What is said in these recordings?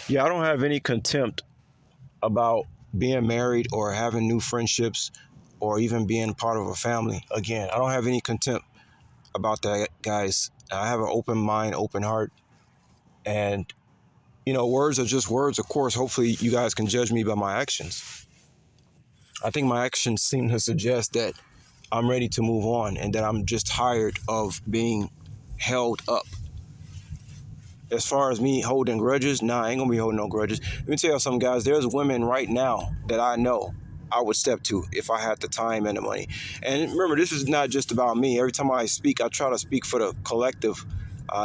Yeah, I don't have any contempt about being married or having new friendships or even being part of a family. Again, I don't have any contempt about that, guys. I have an open mind, open heart, and words are just words. Of course, hopefully, you guys can judge me by my actions. I think my actions seem to suggest that I'm ready to move on and that I'm just tired of being held up. As far as me holding grudges, nah, I ain't gonna be holding no grudges. Let me tell y'all something, guys. There's women right now that I know I would step to if I had the time and the money. And remember, this is not just about me. Every time I speak, I try to speak for the collective.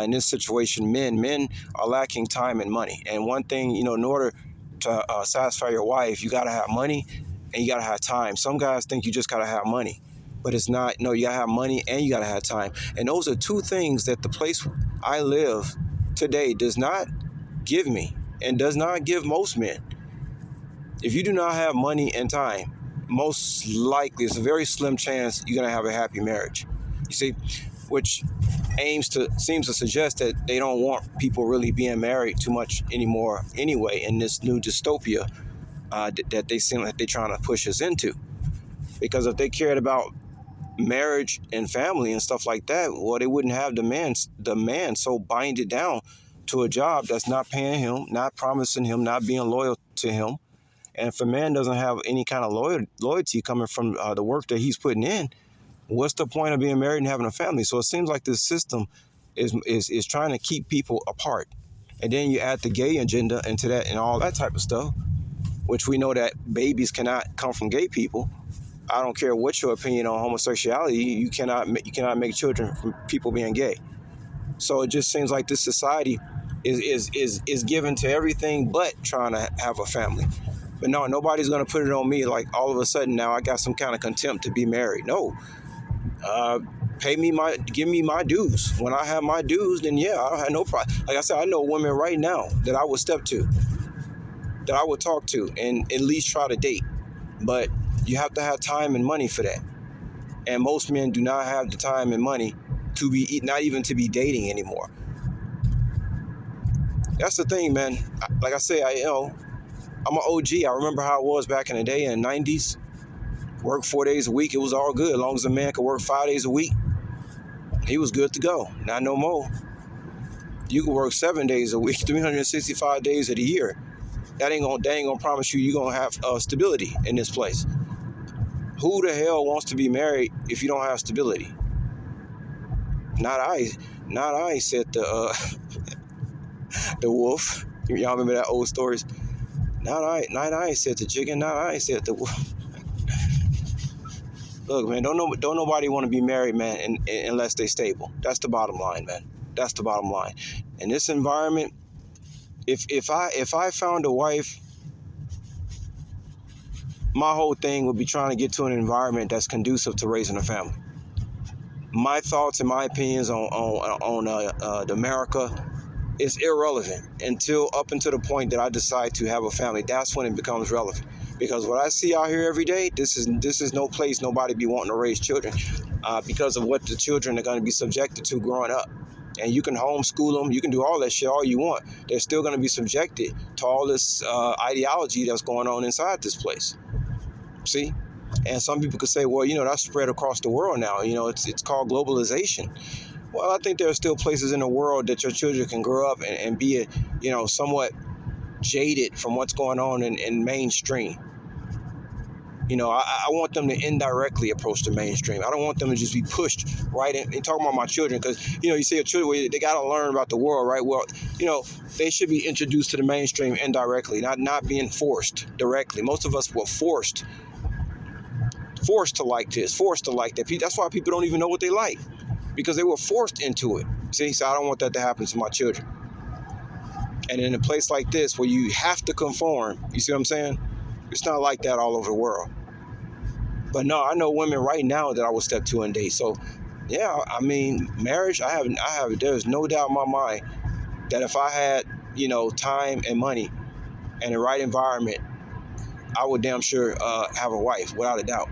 In this situation, men are lacking time and money. And one thing, in order to satisfy your wife, you gotta have money and you gotta have time. Some guys think you just gotta have money, but it's not. No, you gotta have money and you gotta have time. And those are two things that the place I live today does not give me and does not give most men. If you do not have money and time, most likely it's a very slim chance you're going to have a happy marriage. You see, which seems to suggest that they don't want people really being married too much anymore anyway in this new dystopia that they seem like they're trying to push us into. Because if they cared about marriage and family and stuff like that, well, they wouldn't have the man so binded down to a job that's not paying him, not promising him, not being loyal to him. And if a man doesn't have any kind of loyalty coming from the work that he's putting in, what's the point of being married and having a family? So it seems like this system is trying to keep people apart. And then you add the gay agenda into that and all that type of stuff, which we know that babies cannot come from gay people. I don't care what your opinion on homosexuality, you cannot make children from people being gay. So it just seems like this society is given to everything but trying to have a family. But no, nobody's gonna put it on me like all of a sudden now I got some kind of contempt to be married. No, uh, give me my dues. When I have my dues, then yeah, I have no problem. Like I said, I know women right now that I would step to, that I would talk to, and at least try to date. But you have to have time and money for that. And most men do not have the time and money to be, not even to be dating anymore. That's the thing, man. Like I say, I'm an OG. I remember how it was back in the day in the 90s. Work 4 days a week. It was all good. As long as a man could work 5 days a week, he was good to go. Not no more. You can work 7 days a week, 365 days of the year. That ain't gonna promise you're gonna have stability in this place. Who the hell wants to be married if you don't have stability? Not I, said the wolf. Y'all remember that old stories? Not I, said the chicken. Not I, said the wolf. Look, man, don't nobody want to be married, man, unless they stable. That's the bottom line, man. That's the bottom line. In this environment, if I found a wife, my whole thing would be trying to get to an environment that's conducive to raising a family. My thoughts and my opinions on America is irrelevant up until the point that I decide to have a family. That's when it becomes relevant. Because what I see out here every day, this is no place nobody be wanting to raise children because of what the children are going to be subjected to growing up. And you can homeschool them, you can do all that shit all you want. They're still going to be subjected to all this ideology that's going on inside this place. See? And some people could say, well, that's spread across the world now. It's called globalization. Well, I think there are still places in the world that your children can grow up and be, somewhat jaded from what's going on in mainstream. I want them to indirectly approach the mainstream. I don't want them to just be pushed right in. And talking about my children, because, you see a children, they got to learn about the world, right? Well, they should be introduced to the mainstream indirectly, not being forced directly. Most of us were forced to like this, forced to like that. That's why people don't even know what they like, because they were forced into it. See, so I don't want that to happen to my children. And in a place like this where you have to conform, you see what I'm saying? It's not like that all over the world. But no, I know women right now that I would step to and date. So, yeah, I mean, marriage, there's no doubt in my mind that if I had, time and money and the right environment, I would damn sure have a wife, without a doubt.